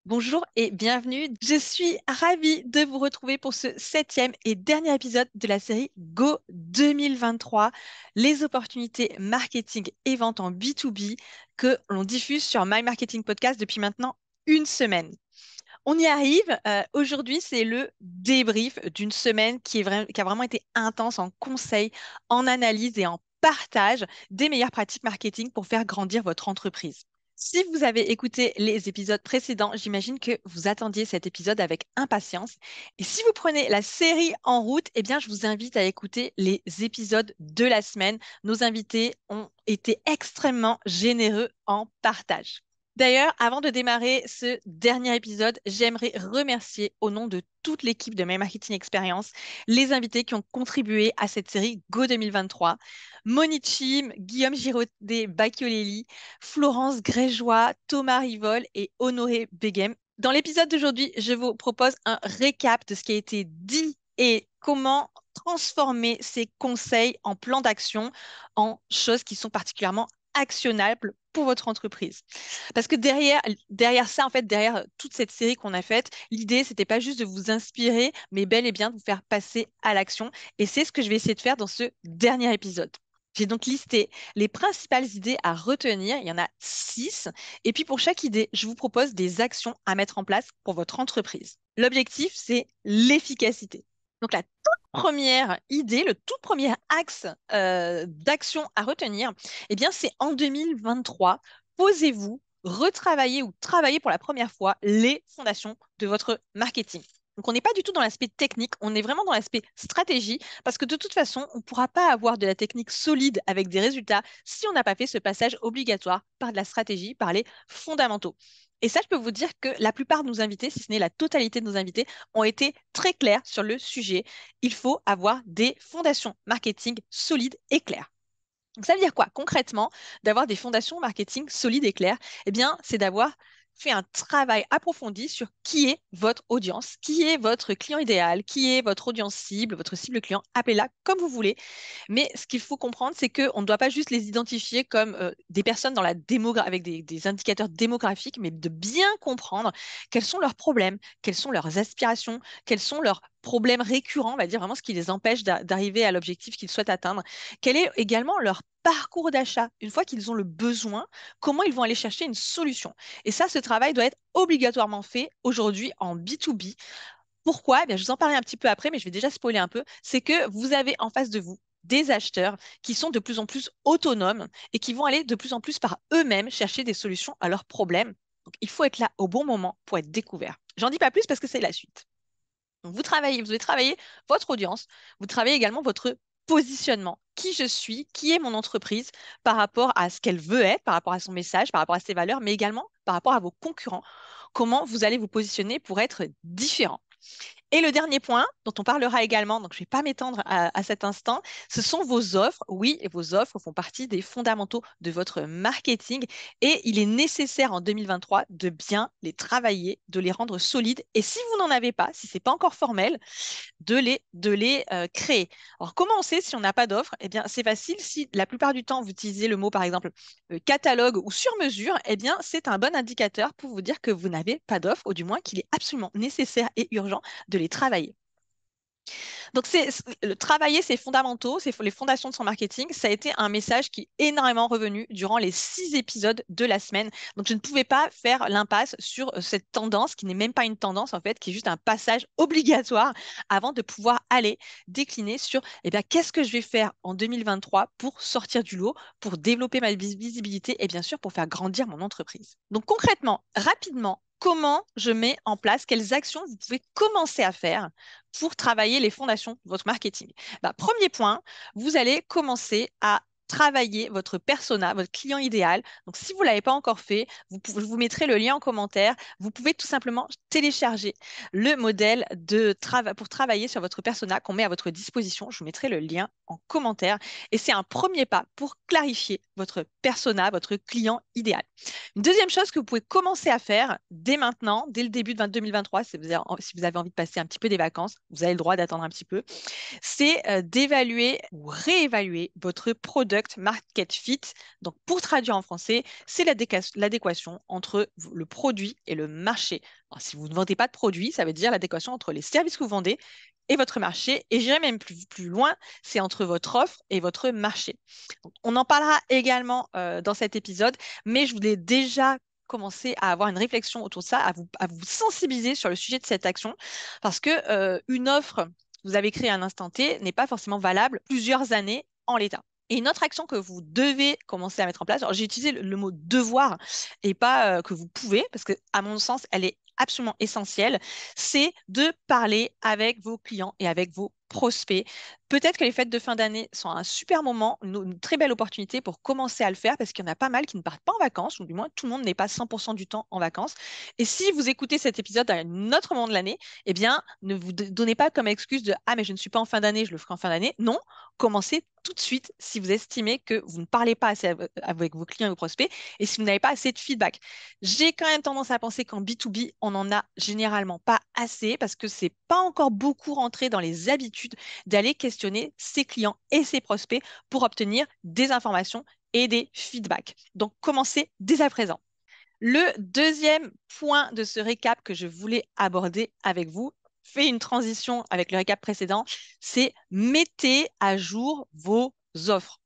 Bonjour et bienvenue. Je suis ravie de vous retrouver pour ce septième et dernier épisode de la série Go 2023, les opportunités marketing et vente en B2B que l'on diffuse sur My Marketing Podcast depuis maintenant une semaine. On y arrive. Aujourd'hui, c'est le débrief d'une semaine qui a vraiment été intense en conseils, en analyse et en partage des meilleures pratiques marketing pour faire grandir votre entreprise. Si vous avez écouté les épisodes précédents, j'imagine que vous attendiez cet épisode avec impatience. Et si vous prenez la série en route, eh bien, je vous invite à écouter les épisodes de la semaine. Nos invités ont été extrêmement généreux en partage. D'ailleurs, avant de démarrer ce dernier épisode, j'aimerais remercier au nom de toute l'équipe de My Marketing Experience les invités qui ont contribué à cette série Go 2023. Monique Chim, Guillaume Giraudet Bacchiolelli, Florence Grégeois, Thomas Rivol et Honoré Beghem. Dans l'épisode d'aujourd'hui, je vous propose un récap de ce qui a été dit et comment transformer ces conseils en plan d'action en choses qui sont particulièrement actionnables pour votre entreprise. Parce que derrière ça, en fait, derrière toute cette série qu'on a faite, l'idée, c'était pas juste de vous inspirer, mais bel et bien de vous faire passer à l'action. Et c'est ce que je vais essayer de faire dans ce dernier épisode. J'ai donc listé les principales idées à retenir. Il y en a 6. Et puis pour chaque idée, je vous propose des actions à mettre en place pour votre entreprise. L'objectif, c'est l'efficacité. Donc la toute première idée, le tout premier axe d'action à retenir, eh bien, c'est en 2023, posez-vous, retravaillez ou travaillez pour la première fois les fondations de votre marketing. Donc, on n'est pas du tout dans l'aspect technique, on est vraiment dans l'aspect stratégie, parce que de toute façon, on ne pourra pas avoir de la technique solide avec des résultats si on n'a pas fait ce passage obligatoire par de la stratégie, par les fondamentaux. Et ça, je peux vous dire que la plupart de nos invités, si ce n'est la totalité de nos invités, ont été très clairs sur le sujet. Il faut avoir des fondations marketing solides et claires. Donc, ça veut dire quoi concrètement d'avoir des fondations marketing solides et claires? Eh bien, c'est d'avoir fait un travail approfondi sur qui est votre audience, qui est votre client idéal, qui est votre audience cible, votre cible client, appelez-la comme vous voulez. Mais ce qu'il faut comprendre, c'est qu'on ne doit pas juste les identifier comme des personnes dans la avec des indicateurs démographiques, mais de bien comprendre quels sont leurs problèmes, quelles sont leurs aspirations, quels sont leurs problèmes récurrents, on va dire vraiment ce qui les empêche d'arriver à l'objectif qu'ils souhaitent atteindre. Quel est également leur parcours d'achat. Une fois qu'ils ont le besoin, comment ils vont aller chercher une solution. Et ça, ce travail doit être obligatoirement fait aujourd'hui en B2B. Pourquoi? Eh bien, je vous en parlerai un petit peu après, mais je vais déjà spoiler un peu. C'est que vous avez en face de vous des acheteurs qui sont de plus en plus autonomes et qui vont aller de plus en plus par eux-mêmes chercher des solutions à leurs problèmes. Donc, il faut être là au bon moment pour être découvert. J'en dis pas plus parce que c'est la suite. Donc, vous devez travailler votre audience, vous travaillez également votre positionnement. Qui je suis, qui est mon entreprise par rapport à ce qu'elle veut être, par rapport à son message, par rapport à ses valeurs, mais également par rapport à vos concurrents. Comment vous allez vous positionner pour être différent. Et le dernier point, dont on parlera également, donc je ne vais pas m'étendre à cet instant, ce sont vos offres. Oui, et vos offres font partie des fondamentaux de votre marketing et il est nécessaire en 2023 de bien les travailler, de les rendre solides. Et si vous n'en avez pas, si ce n'est pas encore formel, de les créer. Alors, comment on sait si on n'a pas d'offre? Eh bien, c'est facile. Si la plupart du temps, vous utilisez le mot, par exemple, catalogue ou sur mesure, eh bien, c'est un bon indicateur pour vous dire que vous n'avez pas d'offre, ou du moins qu'il est absolument nécessaire et urgent de les travailler. Donc, travailler ses fondamentaux, les fondations de son marketing, ça a été un message qui est énormément revenu durant les 6 épisodes de la semaine. Donc, je ne pouvais pas faire l'impasse sur cette tendance, qui n'est même pas une tendance, en fait, qui est juste un passage obligatoire avant de pouvoir aller décliner sur, eh bien, qu'est-ce que je vais faire en 2023 pour sortir du lot, pour développer ma visibilité et bien sûr pour faire grandir mon entreprise. Donc, concrètement, rapidement, comment je mets en place, quelles actions vous pouvez commencer à faire pour travailler les fondations de votre marketing? Bah, premier point, vous allez commencer à travailler votre persona, votre client idéal. Donc, si vous ne l'avez pas encore fait, je vous mettrai le lien en commentaire. Vous pouvez tout simplement télécharger le modèle pour travailler sur votre persona qu'on met à votre disposition. Je vous mettrai le lien en commentaire. Et c'est un premier pas pour clarifier votre persona, votre client idéal. Une deuxième chose que vous pouvez commencer à faire dès maintenant, dès le début de 2023, si vous avez envie de passer un petit peu des vacances, vous avez le droit d'attendre un petit peu, c'est d'évaluer ou réévaluer votre product Product Market Fit. Donc, pour traduire en français, c'est l'adéquation entre le produit et le marché. Alors, si vous ne vendez pas de produit, ça veut dire l'adéquation entre les services que vous vendez et votre marché. Et j'irai même plus loin, c'est entre votre offre et votre marché. Donc, on en parlera également dans cet épisode, mais je voulais déjà commencer à avoir une réflexion autour de ça, à vous sensibiliser sur le sujet de cette action, parce que une offre que vous avez créée à un instant T n'est pas forcément valable plusieurs années en l'état. Et une autre action que vous devez commencer à mettre en place, alors j'ai utilisé le mot devoir et pas que vous pouvez, parce que à mon sens, elle est absolument essentielle, c'est de parler avec vos clients et avec vos prospects. Peut-être que les fêtes de fin d'année sont un super moment, une très belle opportunité pour commencer à le faire parce qu'il y en a pas mal qui ne partent pas en vacances, ou du moins tout le monde n'est pas 100% du temps en vacances. Et si vous écoutez cet épisode à un autre moment de l'année, eh bien, ne vous donnez pas comme excuse de «Ah, mais je ne suis pas en fin d'année, je le ferai en fin d'année». Non, commencez tout de suite si vous estimez que vous ne parlez pas assez avec vos clients et vos prospects et si vous n'avez pas assez de feedback. J'ai quand même tendance à penser qu'en B2B, on n'en a généralement pas assez parce que c'est pas encore beaucoup rentré dans les habitudes d'aller questionner ses clients et ses prospects pour obtenir des informations et des feedbacks. Donc, commencez dès à présent. Le deuxième point de ce récap que je voulais aborder avec vous, fait une transition avec le récap précédent, c'est mettez à jour vos offres.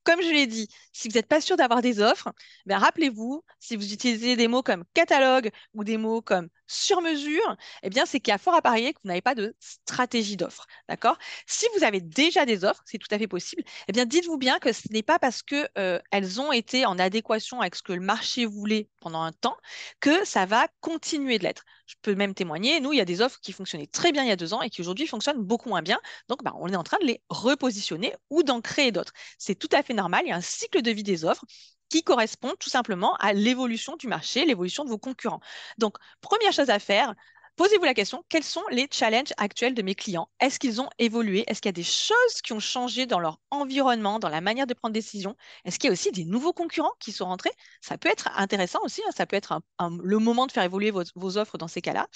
Comme je l'ai dit, si vous n'êtes pas sûr d'avoir des offres, ben rappelez-vous, si vous utilisez des mots comme catalogue ou des mots comme sur mesure, eh bien, c'est qu'il y a fort à parier que vous n'avez pas de stratégie d'offre. D'accord? Si vous avez déjà des offres, c'est tout à fait possible, eh bien, dites-vous bien que ce n'est pas parce que, elles ont été en adéquation avec ce que le marché voulait pendant un temps que ça va continuer de l'être. Je peux même témoigner, nous, il y a des offres qui fonctionnaient très bien il y a 2 ans et qui aujourd'hui fonctionnent beaucoup moins bien. Donc, bah, on est en train de les repositionner ou d'en créer d'autres. C'est tout à fait normal. Il y a un cycle de vie des offres qui correspond tout simplement à l'évolution du marché, l'évolution de vos concurrents. Donc, première chose à faire, posez-vous la question, quels sont les challenges actuels de mes clients? Est-ce qu'ils ont évolué? Est-ce qu'il y a des choses qui ont changé dans leur environnement, dans la manière de prendre des décisions? Est-ce qu'il y a aussi des nouveaux concurrents qui sont rentrés? Ça peut être intéressant aussi, hein, ça peut être le moment de faire évoluer vos offres dans ces cas-là.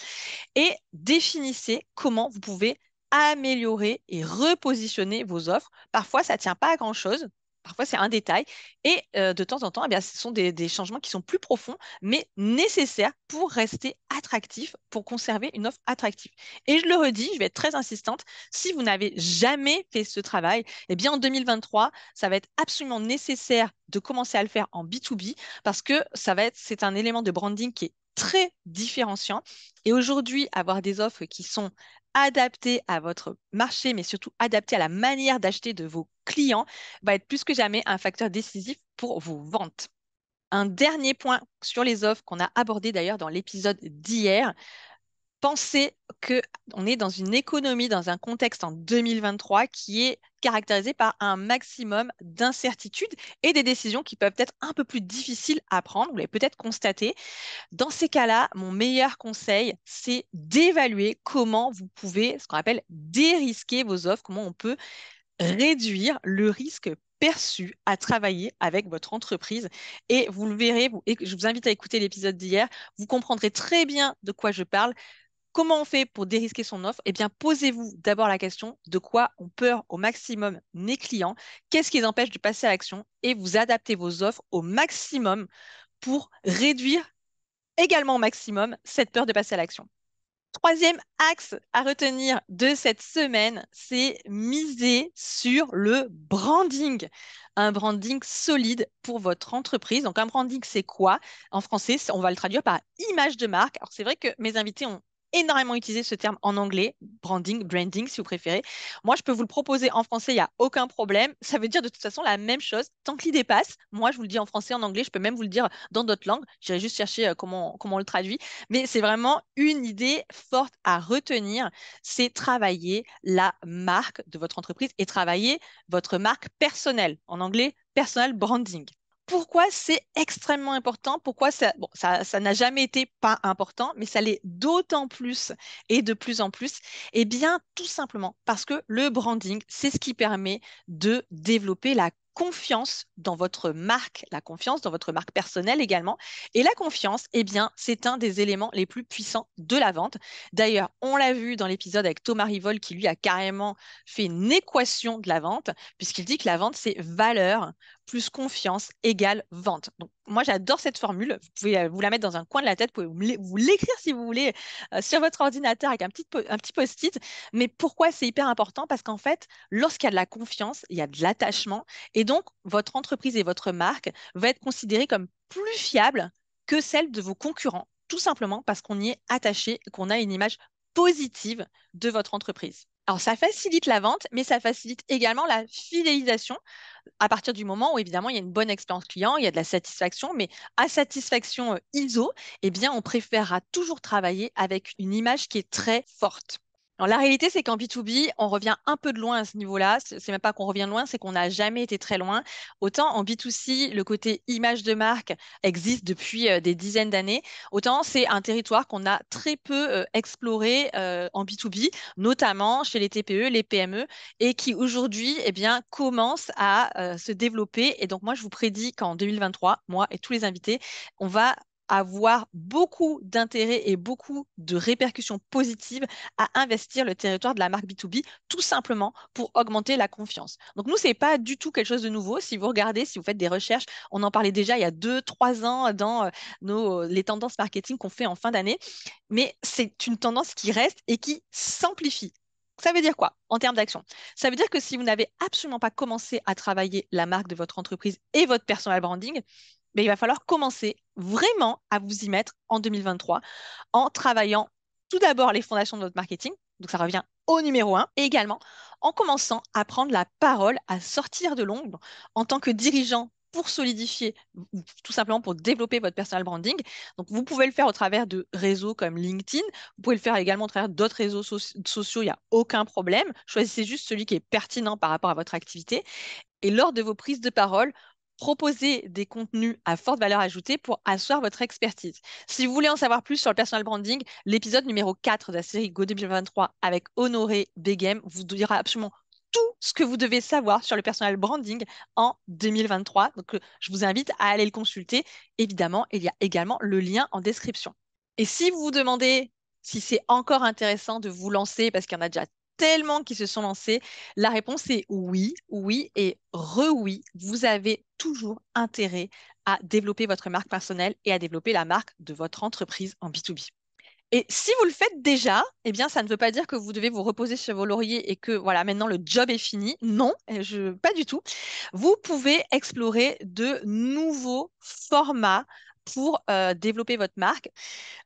Et définissez comment vous pouvez améliorer et repositionner vos offres. Parfois, ça ne tient pas à grand-chose. Parfois, c'est un détail. Et de temps en temps, eh bien, ce sont des changements qui sont plus profonds, mais nécessaires pour rester attractif, pour conserver une offre attractive. Et je le redis, je vais être très insistante, si vous n'avez jamais fait ce travail, eh bien, en 2023, ça va être absolument nécessaire de commencer à le faire en B2B parce que c'est un élément de branding qui est très différenciant. Et aujourd'hui, avoir des offres qui sont adaptées à votre marché, mais surtout adaptées à la manière d'acheter de vos clients, va être plus que jamais un facteur décisif pour vos ventes. Un dernier point sur les offres qu'on a abordé d'ailleurs dans l'épisode d'hier, pensez que on est dans une économie, dans un contexte en 2023 qui est caractérisé par un maximum d'incertitudes et des décisions qui peuvent être un peu plus difficiles à prendre. Vous l'avez peut-être constaté. Dans ces cas-là, mon meilleur conseil, c'est d'évaluer comment vous pouvez, ce qu'on appelle dérisquer vos offres, comment on peut réduire le risque perçu à travailler avec votre entreprise. Et vous le verrez, et je vous invite à écouter l'épisode d'hier, vous comprendrez très bien de quoi je parle. Comment on fait pour dérisquer son offre? Eh bien, posez-vous d'abord la question de quoi ont peur au maximum mes clients, qu'est-ce qui les empêche de passer à l'action et vous adaptez vos offres au maximum pour réduire également au maximum cette peur de passer à l'action. Troisième axe à retenir de cette semaine, c'est miser sur le branding. Un branding solide pour votre entreprise. Donc, un branding, c'est quoi? En français, on va le traduire par image de marque. Alors, c'est vrai que mes invités ont énormément utilisé ce terme en anglais, branding, branding, si vous préférez. Moi, je peux vous le proposer en français, il n'y a aucun problème. Ça veut dire de toute façon la même chose. Tant que l'idée passe, moi, je vous le dis en français, en anglais, je peux même vous le dire dans d'autres langues. J'irai juste chercher comment on le traduit. Mais c'est vraiment une idée forte à retenir, c'est travailler la marque de votre entreprise et travailler votre marque personnelle. En anglais, personal branding. Pourquoi c'est extrêmement important? Pourquoi ça n'a jamais été pas important, mais ça l'est d'autant plus et de plus en plus? Eh bien, tout simplement parce que le branding, c'est ce qui permet de développer la confiance dans votre marque, la confiance dans votre marque personnelle également. Et la confiance, eh bien, c'est un des éléments les plus puissants de la vente. D'ailleurs, on l'a vu dans l'épisode avec Thomas Rivol qui lui a carrément fait une équation de la vente, puisqu'il dit que la vente, c'est valeur plus confiance égale vente. Donc, moi, j'adore cette formule. Vous pouvez vous la mettre dans un coin de la tête, vous pouvez vous l'écrire si vous voulez sur votre ordinateur avec un petit post-it. Mais pourquoi c'est hyper important? Parce qu'en fait, lorsqu'il y a de la confiance, il y a de l'attachement. Et donc, votre entreprise et votre marque va être considérée comme plus fiable que celle de vos concurrents, tout simplement parce qu'on y est attaché et qu'on a une image positive de votre entreprise. Alors, ça facilite la vente, mais ça facilite également la fidélisation à partir du moment où, évidemment, il y a une bonne expérience client, il y a de la satisfaction, mais à satisfaction ISO, eh bien, on préférera toujours travailler avec une image qui est très forte. Alors, la réalité, c'est qu'en B2B, on revient un peu de loin à ce niveau-là. C'est même pas qu'on revient de loin, c'est qu'on n'a jamais été très loin. Autant en B2C, le côté image de marque existe depuis des dizaines d'années, autant c'est un territoire qu'on a très peu exploré en B2B, notamment chez les TPE, les PME, et qui aujourd'hui, eh bien, commence à se développer. Et donc, moi, je vous prédis qu'en 2023, moi et tous les invités, on va avoir beaucoup d'intérêt et beaucoup de répercussions positives à investir le territoire de la marque B2B, tout simplement pour augmenter la confiance. Donc, nous, c'est pas du tout quelque chose de nouveau. Si vous regardez, si vous faites des recherches, on en parlait déjà il y a 2, 3 ans dans les tendances marketing qu'on fait en fin d'année, mais c'est une tendance qui reste et qui s'amplifie. Ça veut dire quoi en termes d'action? Ça veut dire que si vous n'avez absolument pas commencé à travailler la marque de votre entreprise et votre personal branding, ben, il va falloir commencer vraiment à vous y mettre en 2023 en travaillant tout d'abord les fondations de votre marketing. Donc ça revient au numéro un. Et également en commençant à prendre la parole, à sortir de l'ombre en tant que dirigeant pour solidifier ou tout simplement pour développer votre personal branding. Donc, vous pouvez le faire au travers de réseaux comme LinkedIn. Vous pouvez le faire également au travers d'autres réseaux sociaux. Il n'y a aucun problème. Choisissez juste celui qui est pertinent par rapport à votre activité. Et lors de vos prises de parole, proposez des contenus à forte valeur ajoutée pour asseoir votre expertise. Si vous voulez en savoir plus sur le personal branding, l'épisode numéro 4 de la série Go 2023 avec Honoré Beghem vous dira absolument tout ce que vous devez savoir sur le personal branding en 2023. Donc, je vous invite à aller le consulter. Évidemment, il y a également le lien en description. Et si vous vous demandez si c'est encore intéressant de vous lancer, parce qu'il y en a déjà tellement qui se sont lancés, la réponse est oui, oui et re-oui. Vous avez toujours intérêt à développer votre marque personnelle et à développer la marque de votre entreprise en B2B. Et si vous le faites déjà, eh bien, ça ne veut pas dire que vous devez vous reposer sur vos lauriers et que voilà, maintenant le job est fini. Non, pas du tout. Vous pouvez explorer de nouveaux formats pour développer votre marque.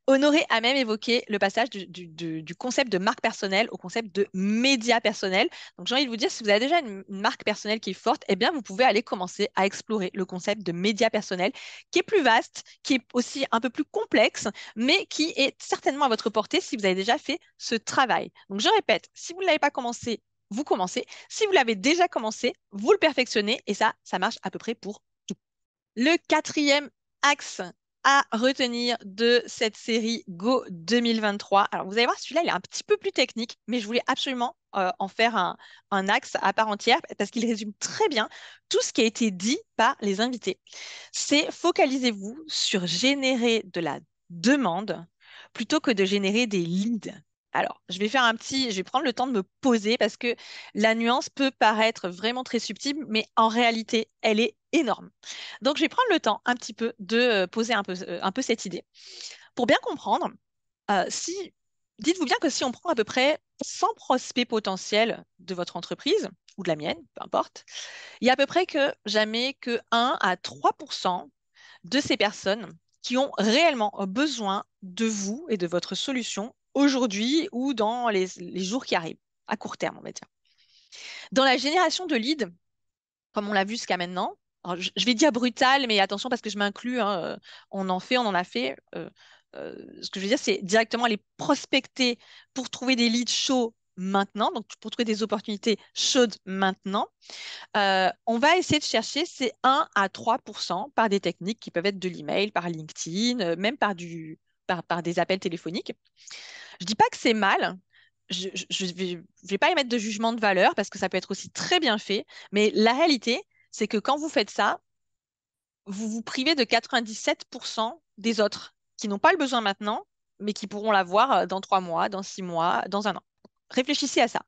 Honoré a même évoqué le passage du concept de marque personnelle au concept de média personnel. Donc, j'ai envie de vous dire, si vous avez déjà une marque personnelle qui est forte, eh bien, vous pouvez aller commencer à explorer le concept de média personnel, qui est plus vaste, qui est aussi un peu plus complexe, mais qui est certainement à votre portée si vous avez déjà fait ce travail. Donc, je répète, si vous ne l'avez pas commencé, vous commencez. Si vous l'avez déjà commencé, vous le perfectionnez et ça marche à peu près pour tout. Le quatrième axe à retenir de cette série Go 2023. Alors, vous allez voir, celui-là, il est un petit peu plus technique, mais je voulais absolument en faire un axe à part entière parce qu'il résume très bien tout ce qui a été dit par les invités. C'est focalisez-vous sur générer de la demande plutôt que de générer des leads. Alors, je vais prendre le temps de me poser parce que la nuance peut paraître vraiment très subtile, mais en réalité, elle est énorme. Donc, je vais prendre le temps un petit peu de poser un peu cette idée. Pour bien comprendre, si, dites-vous bien que si on prend à peu près 100 prospects potentiels de votre entreprise ou de la mienne, peu importe, il y a à peu près que jamais que 1 à 3% de ces personnes qui ont réellement besoin de vous et de votre solution aujourd'hui ou dans les jours qui arrivent, à court terme, on va dire. Dans la génération de leads, comme on l'a vu jusqu'à maintenant, alors, je vais dire brutal, mais attention parce que je m'inclus, hein, on en a fait. Ce que je veux dire, c'est directement aller prospecter pour trouver des leads chauds maintenant, donc pour trouver des opportunités chaudes maintenant. On va essayer de chercher ces 1 à 3% par des techniques qui peuvent être de l'email, par LinkedIn, même par des appels téléphoniques. Je dis pas que c'est mal. Je vais pas émettre de jugement de valeur parce que ça peut être aussi très bien fait. Mais la réalité, c'est que quand vous faites ça, vous vous privez de 97% des autres qui n'ont pas le besoin maintenant, mais qui pourront l'avoir dans 3 mois, dans 6 mois, dans un an. Réfléchissez à ça.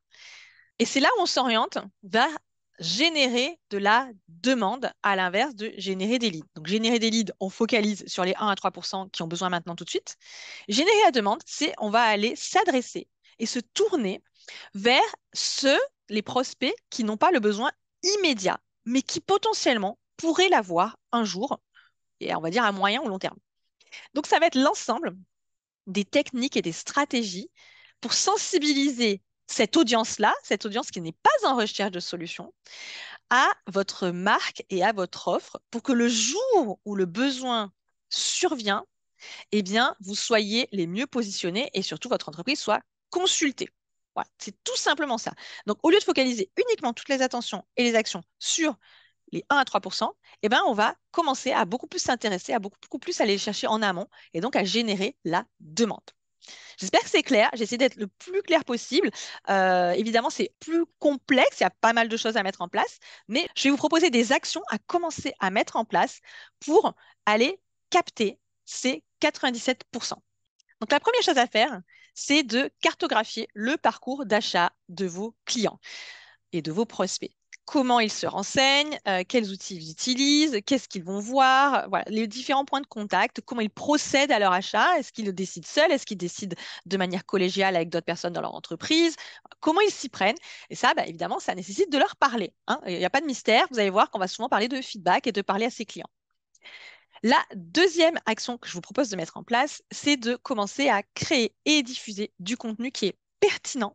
Et c'est là où on s'oriente vers générer de la demande à l'inverse de générer des leads. Donc, générer des leads, on focalise sur les 1 à 3% qui ont besoin maintenant tout de suite. Générer la demande, c'est on va aller s'adresser et se tourner vers ceux, les prospects, qui n'ont pas le besoin immédiat, mais qui potentiellement pourraient l'avoir un jour, et on va dire à moyen ou long terme. Donc, ça va être l'ensemble des techniques et des stratégies pour sensibiliser cette audience qui n'est pas en recherche de solution, à votre marque et à votre offre pour que le jour où le besoin survient, eh bien, vous soyez les mieux positionnés et surtout votre entreprise soit consultée. Voilà, c'est tout simplement ça. Donc, au lieu de focaliser uniquement toutes les attentions et les actions sur les 1 à 3%, eh ben, on va commencer à beaucoup plus s'intéresser, à beaucoup plus aller chercher en amont et donc à générer la demande. J'espère que c'est clair. J'essaie d'être le plus clair possible. Évidemment, c'est plus complexe. Il y a pas mal de choses à mettre en place. Mais je vais vous proposer des actions à commencer à mettre en place pour aller capter ces 97%. Donc, la première chose à faire, c'est de cartographier le parcours d'achat de vos clients et de vos prospects. Comment ils se renseignent, quels outils ils utilisent, qu'est-ce qu'ils vont voir, voilà, les différents points de contact, comment ils procèdent à leur achat, est-ce qu'ils le décident seuls, est-ce qu'ils décident de manière collégiale avec d'autres personnes dans leur entreprise, comment ils s'y prennent. Et ça, bah, évidemment, ça nécessite de leur parler, hein. Il n'y a pas de mystère, vous allez voir qu'on va souvent parler de feedback et de parler à ses clients. La deuxième action que je vous propose de mettre en place, c'est de commencer à créer et diffuser du contenu qui est pertinent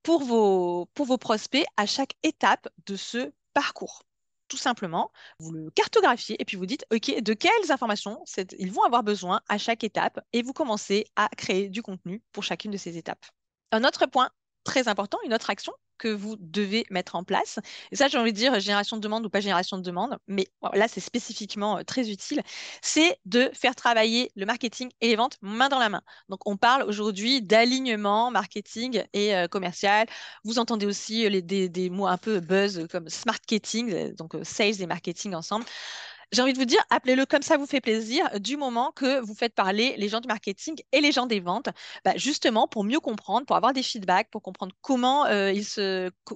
pour vos prospects à chaque étape de ce parcours. Tout simplement, vous le cartographiez et puis vous dites, OK, de quelles informations ils vont avoir besoin à chaque étape et vous commencez à créer du contenu pour chacune de ces étapes. Un autre point très important, une autre action que vous devez mettre en place, et ça j'ai envie de dire génération de demande ou pas génération de demande, mais là c'est spécifiquement très utile, c'est de faire travailler le marketing et les ventes main dans la main. Donc on parle aujourd'hui d'alignement marketing et commercial. Vous entendez aussi des mots un peu buzz comme smartketing, donc sales et marketing ensemble. J'ai envie de vous dire, appelez-le comme ça vous fait plaisir, du moment que vous faites parler les gens du marketing et les gens des ventes, bah, justement pour mieux comprendre, pour avoir des feedbacks, pour comprendre comment,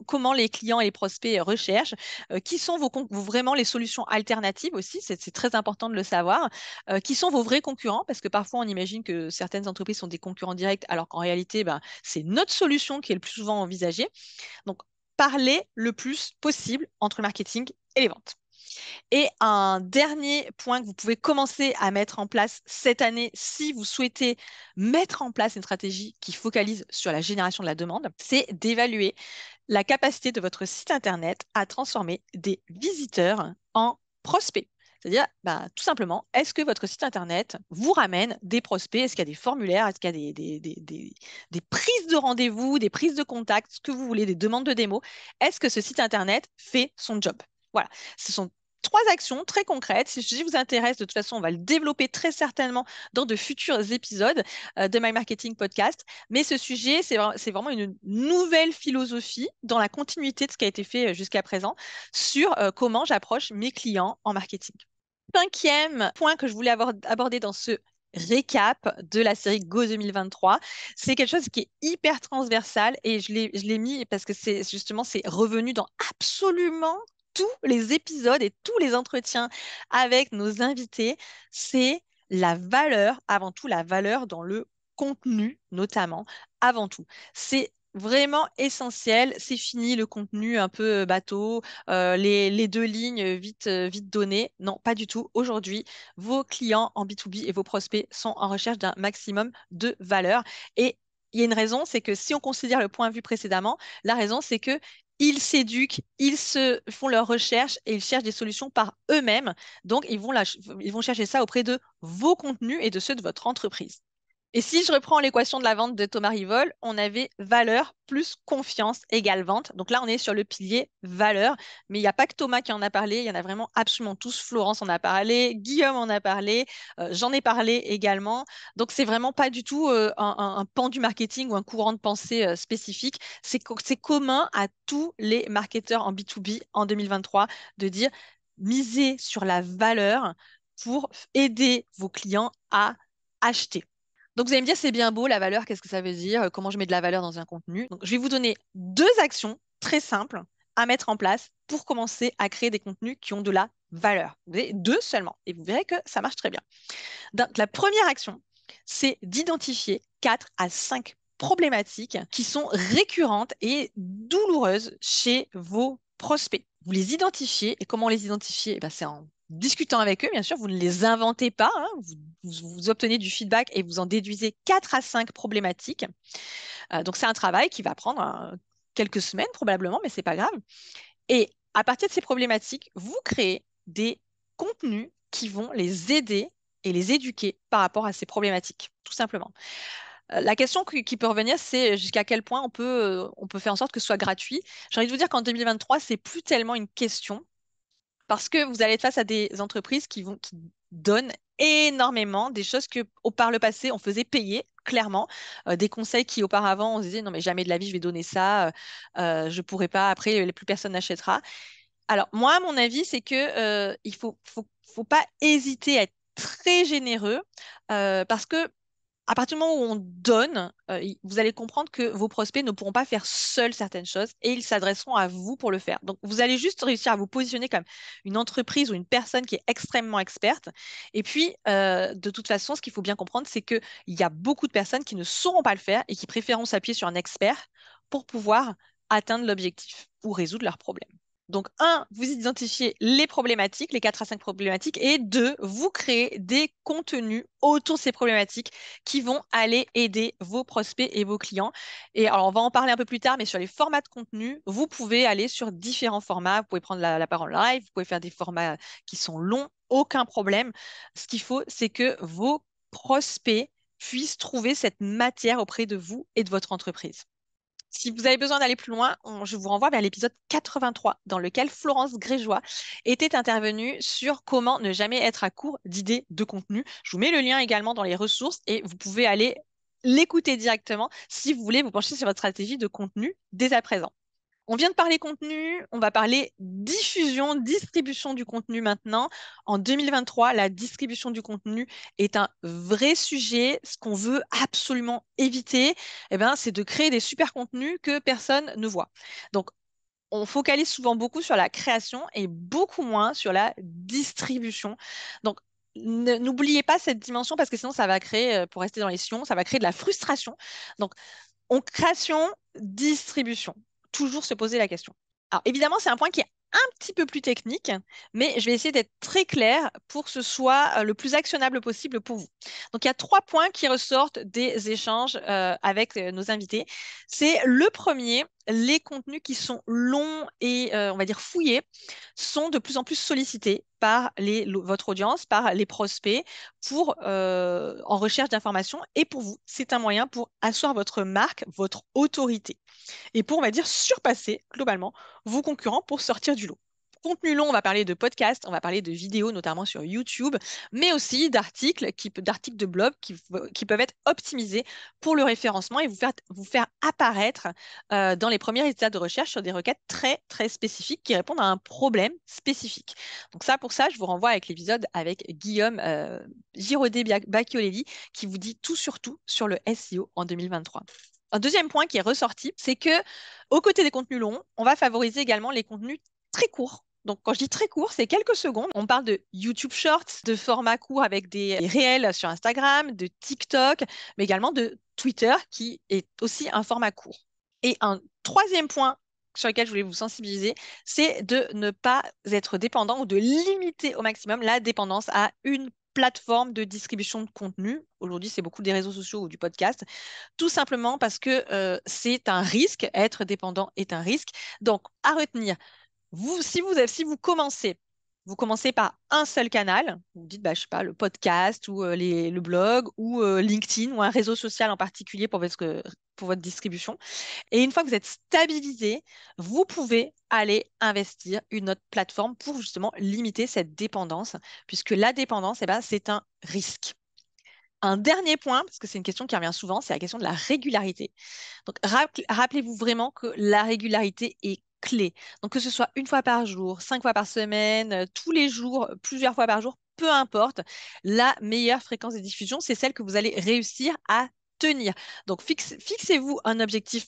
comment les clients et les prospects recherchent, qui sont vraiment les solutions alternatives aussi, c'est très important de le savoir, qui sont vos vrais concurrents, parce que parfois on imagine que certaines entreprises sont des concurrents directs, alors qu'en réalité, bah, c'est notre solution qui est le plus souvent envisagée. Donc, parlez le plus possible entre le marketing et les ventes. Et un dernier point que vous pouvez commencer à mettre en place cette année si vous souhaitez mettre en place une stratégie qui focalise sur la génération de la demande, c'est d'évaluer la capacité de votre site Internet à transformer des visiteurs en prospects. C'est-à-dire, bah, tout simplement, est-ce que votre site Internet vous ramène des prospects? Est-ce qu'il y a des formulaires? Est-ce qu'il y a des prises de rendez-vous, des prises de contact, ce que vous voulez, des demandes de démo? Est-ce que ce site Internet fait son job? Voilà, ce sont trois actions très concrètes. Si le sujet vous intéresse, de toute façon, on va le développer très certainement dans de futurs épisodes de My Marketing Podcast. Mais ce sujet, c'est vraiment une nouvelle philosophie dans la continuité de ce qui a été fait jusqu'à présent sur comment j'approche mes clients en marketing. Cinquième point que je voulais aborder dans ce récap de la série Go 2023, c'est quelque chose qui est hyper transversal et je l'ai mis parce que c'est revenu dans absolument tous les épisodes et tous les entretiens avec nos invités. C'est la valeur, avant tout la valeur dans le contenu, notamment, avant tout. C'est vraiment essentiel. C'est fini le contenu un peu bateau, les deux lignes vite données. Non, pas du tout. Aujourd'hui, vos clients en B2B et vos prospects sont en recherche d'un maximum de valeur. Et il y a une raison, c'est que si on considère le point vu précédemment, la raison, c'est que ils s'éduquent, ils se font leurs recherches et ils cherchent des solutions par eux-mêmes. Donc, ils vont chercher ça auprès de vos contenus et de ceux de votre entreprise. Et si je reprends l'équation de la vente de Thomas Rivol, on avait valeur plus confiance égale vente. Donc là, on est sur le pilier valeur. Mais il n'y a pas que Thomas qui en a parlé, il y en a vraiment absolument tous. Florence en a parlé, Guillaume en a parlé, j'en ai parlé également. Donc c'est vraiment pas du tout un pan du marketing ou un courant de pensée spécifique. C'est commun à tous les marketeurs en B2B en 2023 de dire misez sur la valeur pour aider vos clients à acheter. Donc, vous allez me dire, c'est bien beau, la valeur, qu'est-ce que ça veut dire? Comment je mets de la valeur dans un contenu? Donc, je vais vous donner deux actions très simples à mettre en place pour commencer à créer des contenus qui ont de la valeur. Vous avez deux seulement et vous verrez que ça marche très bien. Donc, la première action, c'est d'identifier 4 à 5 problématiques qui sont récurrentes et douloureuses chez vos prospects. Vous les identifiez et comment les identifier? Eh ben, c'est en discutant avec eux, bien sûr, vous ne les inventez pas, hein. Vous obtenez du feedback et vous en déduisez 4 à 5 problématiques. Donc c'est un travail qui va prendre quelques semaines probablement, mais c'est pas grave. Et à partir de ces problématiques, vous créez des contenus qui vont les aider et les éduquer par rapport à ces problématiques, tout simplement. La question qui peut revenir, c'est jusqu'à quel point on peut faire en sorte que ce soit gratuit. J'ai envie de vous dire qu'en 2023, c'est plus tellement une question parce que vous allez être face à des entreprises qui donnent énormément des choses que par le passé on faisait payer clairement. Des conseils qui auparavant on se disait non mais jamais de la vie je vais donner ça, je pourrai pas, après plus personne n'achètera. Alors moi mon avis c'est que faut pas hésiter à être très généreux, parce que à partir du moment où on donne, vous allez comprendre que vos prospects ne pourront pas faire seuls certaines choses et ils s'adresseront à vous pour le faire. Donc, vous allez juste réussir à vous positionner comme une entreprise ou une personne qui est extrêmement experte. Et puis, de toute façon, ce qu'il faut bien comprendre, c'est qu'il y a beaucoup de personnes qui ne sauront pas le faire et qui préféreront s'appuyer sur un expert pour pouvoir atteindre l'objectif ou résoudre leurs problèmes. Donc, un, vous identifiez les problématiques, les 4 à 5 problématiques, et deux, vous créez des contenus autour de ces problématiques qui vont aller aider vos prospects et vos clients. Et alors, on va en parler un peu plus tard, mais sur les formats de contenu, vous pouvez aller sur différents formats. Vous pouvez prendre la parole live, vous pouvez faire des formats qui sont longs, aucun problème. Ce qu'il faut, c'est que vos prospects puissent trouver cette matière auprès de vous et de votre entreprise. Si vous avez besoin d'aller plus loin, je vous renvoie vers l'épisode 83, dans lequel Florence Grégeois était intervenue sur comment ne jamais être à court d'idées de contenu. Je vous mets le lien également dans les ressources et vous pouvez aller l'écouter directement si vous voulez vous pencher sur votre stratégie de contenu dès à présent. On vient de parler contenu, on va parler diffusion, distribution du contenu maintenant. En 2023, la distribution du contenu est un vrai sujet. Ce qu'on veut absolument éviter, eh ben, c'est de créer des super contenus que personne ne voit. Donc, on focalise souvent beaucoup sur la création et beaucoup moins sur la distribution. Donc, n'oubliez pas cette dimension parce que sinon, ça va créer, pour rester dans les sions, ça va créer de la frustration. Donc, création, distribution. Toujours se poser la question. Alors, évidemment, c'est un point qui est un petit peu plus technique, mais je vais essayer d'être très clair pour que ce soit le plus actionnable possible pour vous. Donc, il y a trois points qui ressortent des échanges avec nos invités. C'est le premier, les contenus qui sont longs et, on va dire, fouillés, sont de plus en plus sollicités par votre audience, par les prospects, en recherche d'informations. Et pour vous, c'est un moyen pour asseoir votre marque, votre autorité et pour, on va dire, surpasser globalement vos concurrents pour sortir du lot. Contenu long, on va parler de podcasts, on va parler de vidéos, notamment sur YouTube, mais aussi d'articles de blog qui peuvent être optimisés pour le référencement et vous faire apparaître dans les premiers résultats de recherche sur des requêtes très, très spécifiques qui répondent à un problème spécifique. Donc ça, pour ça, je vous renvoie avec l'épisode avec Guillaume Giraudet-Bacchiolelli qui vous dit tout sur tout sur le SEO en 2023. Un deuxième point qui est ressorti, c'est que aux côtés des contenus longs, on va favoriser également les contenus très courts. Donc, quand je dis très court, c'est quelques secondes. On parle de YouTube Shorts, de formats courts avec des réels sur Instagram, de TikTok, mais également de Twitter, qui est aussi un format court. Et un troisième point sur lequel je voulais vous sensibiliser, c'est de ne pas être dépendant ou de limiter au maximum la dépendance à une plateforme de distribution de contenu. Aujourd'hui, c'est beaucoup des réseaux sociaux ou du podcast, tout simplement parce que c'est un risque. Être dépendant est un risque. Donc, à retenir, si vous commencez Vous commencez par un seul canal. Vous dites, bah, je sais pas, le podcast ou le blog ou LinkedIn ou un réseau social en particulier pour votre distribution. Et une fois que vous êtes stabilisé, vous pouvez aller investir une autre plateforme pour justement limiter cette dépendance, puisque la dépendance, eh ben, c'est un risque. Un dernier point, parce que c'est une question qui revient souvent, c'est la question de la régularité. Donc, rappelez-vous vraiment que la régularité est clé. Donc, que ce soit une fois par jour, 5 fois par semaine, tous les jours, plusieurs fois par jour, peu importe, la meilleure fréquence de diffusion, c'est celle que vous allez réussir à tenir. Donc, fixez-vous un objectif,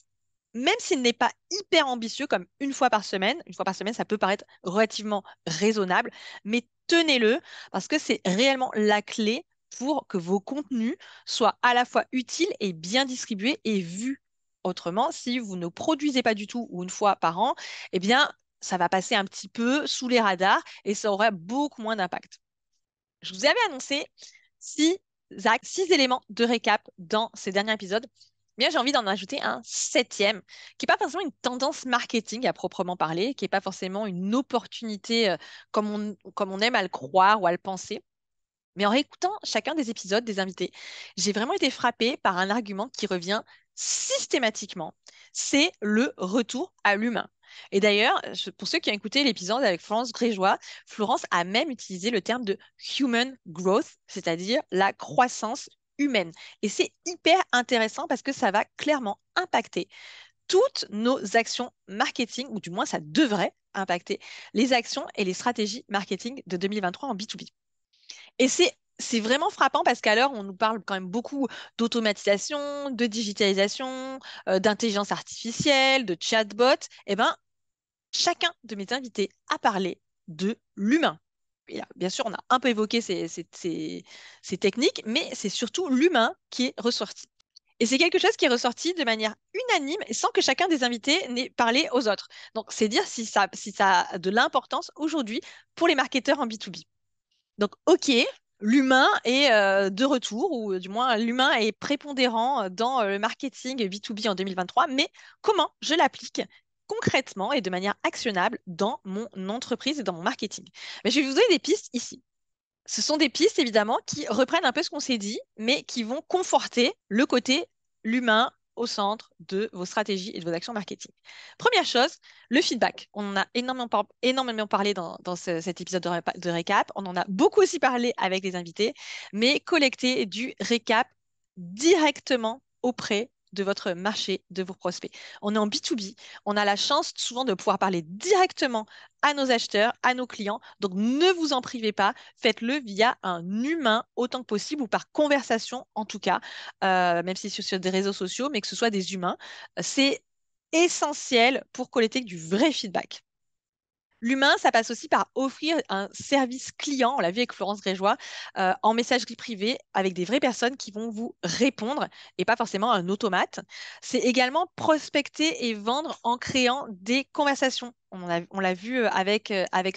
même s'il n'est pas hyper ambitieux, comme une fois par semaine. Une fois par semaine, ça peut paraître relativement raisonnable, mais tenez-le parce que c'est réellement la clé pour que vos contenus soient à la fois utiles et bien distribués et vus. Autrement, si vous ne produisez pas du tout ou une fois par an, eh bien, ça va passer un petit peu sous les radars et ça aura beaucoup moins d'impact. Je vous avais annoncé six, 6 éléments de récap dans ces derniers épisodes. Bien, j'ai envie d'en ajouter un septième, qui n'est pas forcément une tendance marketing à proprement parler, qui n'est pas forcément une opportunité comme on aime à le croire ou à le penser. Mais en réécoutant chacun des épisodes des invités, j'ai vraiment été frappée par un argument qui revient systématiquement, c'est le retour à l'humain. Et d'ailleurs, pour ceux qui ont écouté l'épisode avec Florence Grégeois, Florence a même utilisé le terme de human growth, c'est-à-dire la croissance humaine. Et c'est hyper intéressant parce que ça va clairement impacter toutes nos actions marketing, ou du moins ça devrait impacter les actions et les stratégies marketing de 2023 en B2B. Et c'est vraiment frappant parce qu'à l'heure, on nous parle quand même beaucoup d'automatisation, de digitalisation, d'intelligence artificielle, de chatbot. Eh ben, chacun de mes invités a parlé de l'humain. Et là, bien sûr, on a un peu évoqué ces techniques, mais c'est surtout l'humain qui est ressorti. Et c'est quelque chose qui est ressorti de manière unanime et sans que chacun des invités n'ait parlé aux autres. Donc, c'est dire si ça a de l'importance aujourd'hui pour les marketeurs en B2B. Donc, OK, l'humain est de retour, ou du moins l'humain est prépondérant dans le marketing B2B en 2023, mais comment je l'applique concrètement et de manière actionnable dans mon entreprise et dans mon marketing? Mais je vais vous donner des pistes ici. Ce sont des pistes, évidemment, qui reprennent un peu ce qu'on s'est dit, mais qui vont conforter le côté l'humain au centre de vos stratégies et de vos actions marketing. Première chose, le feedback. On en a énormément parlé dans cet épisode de récap. On en a beaucoup aussi parlé avec les invités, mais collecter du récap directement auprès de votre marché, de vos prospects. On est en B2B, on a la chance souvent de pouvoir parler directement à nos acheteurs, à nos clients. Donc ne vous en privez pas, faites-le via un humain autant que possible ou par conversation en tout cas, même si c'est sur des réseaux sociaux, mais que ce soit des humains. C'est essentiel pour collecter du vrai feedback. L'humain, ça passe aussi par offrir un service client, on l'a vu avec Florence Grégeois, en messagerie privée avec des vraies personnes qui vont vous répondre et pas forcément un automate. C'est également prospecter et vendre en créant des conversations. On l'a vu avec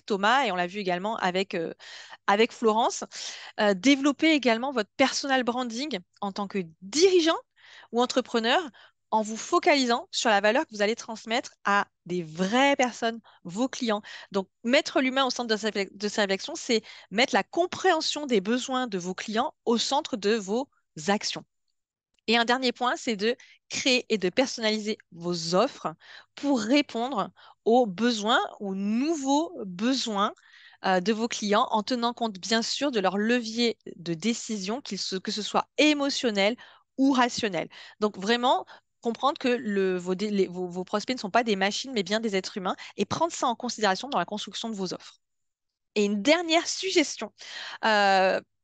Thomas et on l'a vu également avec Florence. Développer également votre personal branding en tant que dirigeant ou entrepreneur en vous focalisant sur la valeur que vous allez transmettre à des vraies personnes, vos clients. Donc, mettre l'humain au centre de sa réflexion, c'est mettre la compréhension des besoins de vos clients au centre de vos actions. Et un dernier point, c'est de créer et de personnaliser vos offres pour répondre aux besoins, aux nouveaux besoins de vos clients en tenant compte bien sûr de leur levier de décision, que ce soit émotionnel ou rationnel. Donc vraiment comprendre que vos prospects ne sont pas des machines, mais bien des êtres humains et prendre ça en considération dans la construction de vos offres. Et une dernière suggestion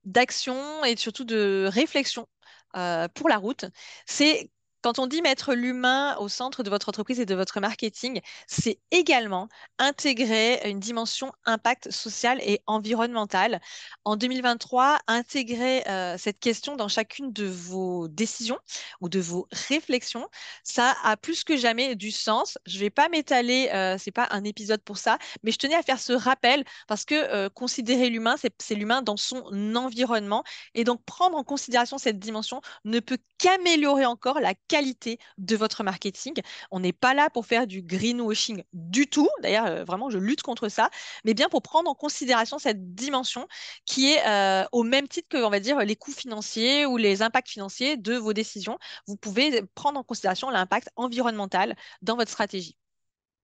d'action et surtout de réflexion pour la route, c'est quand on dit mettre l'humain au centre de votre entreprise et de votre marketing, c'est également intégrer une dimension impact social et environnemental. En 2023, intégrer cette question dans chacune de vos décisions ou de vos réflexions, ça a plus que jamais du sens. Je ne vais pas m'étaler, c'est pas un épisode pour ça, mais je tenais à faire ce rappel parce que considérer l'humain, c'est l'humain dans son environnement. Et donc, prendre en considération cette dimension ne peut qu'améliorer encore la qualité de votre marketing. On n'est pas là pour faire du greenwashing du tout. D'ailleurs, vraiment, je lutte contre ça, mais bien pour prendre en considération cette dimension qui est au même titre que, on va dire, les coûts financiers ou les impacts financiers de vos décisions. Vous pouvez prendre en considération l'impact environnemental dans votre stratégie.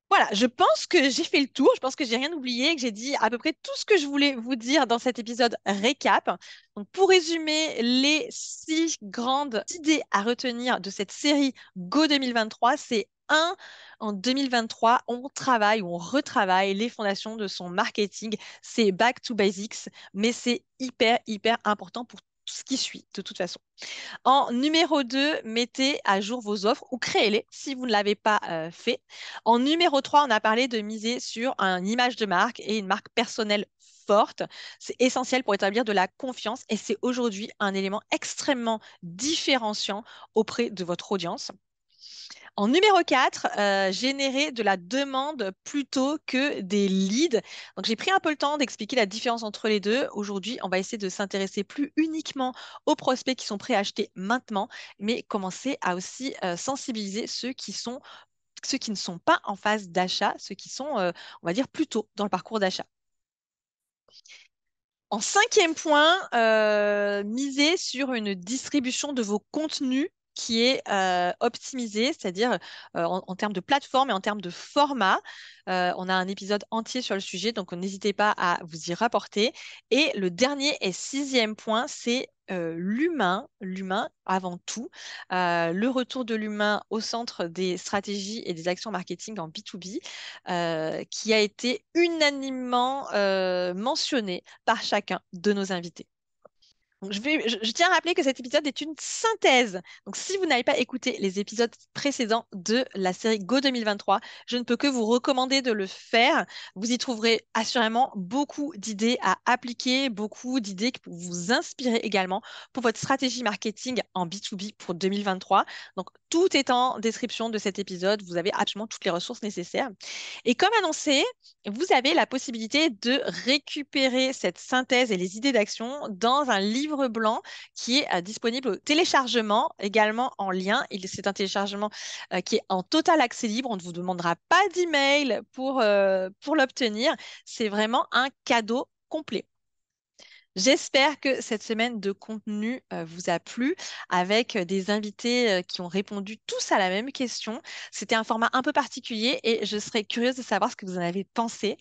Voilà, je pense que j'ai fait le tour. Je pense que j'ai rien oublié, que j'ai dit à peu près tout ce que je voulais vous dire dans cet épisode récap. Donc, pour résumer, les 6 grandes idées à retenir de cette série Go 2023, c'est un, en 2023, on travaille ou on retravaille les fondations de son marketing. C'est back to basics, mais c'est hyper, hyper important pour tout ce qui suit, de toute façon. En numéro 2, mettez à jour vos offres ou créez-les si vous ne l'avez pas fait. En numéro 3, on a parlé de miser sur une image de marque et une marque personnelle forte. C'est essentiel pour établir de la confiance et c'est aujourd'hui un élément extrêmement différenciant auprès de votre audience. En numéro 4, générer de la demande plutôt que des leads. Donc, j'ai pris un peu le temps d'expliquer la différence entre les deux. Aujourd'hui, on va essayer de s'intéresser plus uniquement aux prospects qui sont prêts à acheter maintenant, mais commencer à aussi sensibiliser ceux qui ne sont pas en phase d'achat, ceux qui sont, on va dire, plus tôt dans le parcours d'achat. En cinquième point, miser sur une distribution de vos contenus qui est optimisée, c'est-à-dire en termes de plateforme et en termes de format. On a un épisode entier sur le sujet, donc n'hésitez pas à vous y rapporter. Et le dernier et sixième point, c'est l'humain avant tout. Le retour de l'humain au centre des stratégies et des actions marketing en B2B, qui a été unanimement mentionné par chacun de nos invités. Donc, je tiens à rappeler que cet épisode est une synthèse. Donc, si vous n'avez pas écouté les épisodes précédents de la série Go 2023, je ne peux que vous recommander de le faire. Vous y trouverez assurément beaucoup d'idées à appliquer, beaucoup d'idées qui peuvent vous inspirer également pour votre stratégie marketing en B2B pour 2023. Donc, tout est en description de cet épisode. Vous avez absolument toutes les ressources nécessaires. Et comme annoncé, vous avez la possibilité de récupérer cette synthèse et les idées d'action dans un livre blanc qui est disponible au téléchargement, également en lien. C'est un téléchargement qui est en total accès libre. On ne vous demandera pas d'email pour l'obtenir. C'est vraiment un cadeau complet. J'espère que cette semaine de contenu vous a plu avec des invités qui ont répondu tous à la même question. C'était un format un peu particulier et je serais curieuse de savoir ce que vous en avez pensé.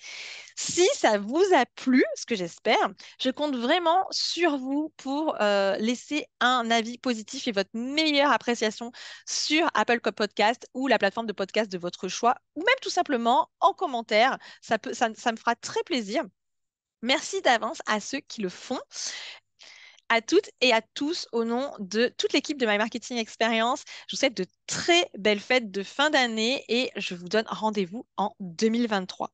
Si ça vous a plu, ce que j'espère, je compte vraiment sur vous pour laisser un avis positif et votre meilleure appréciation sur Apple Podcast ou la plateforme de podcast de votre choix, ou même tout simplement en commentaire. Ça me fera très plaisir. Merci d'avance à ceux qui le font. À toutes et à tous, au nom de toute l'équipe de My Marketing Experience, je vous souhaite de très belles fêtes de fin d'année et je vous donne rendez-vous en 2023.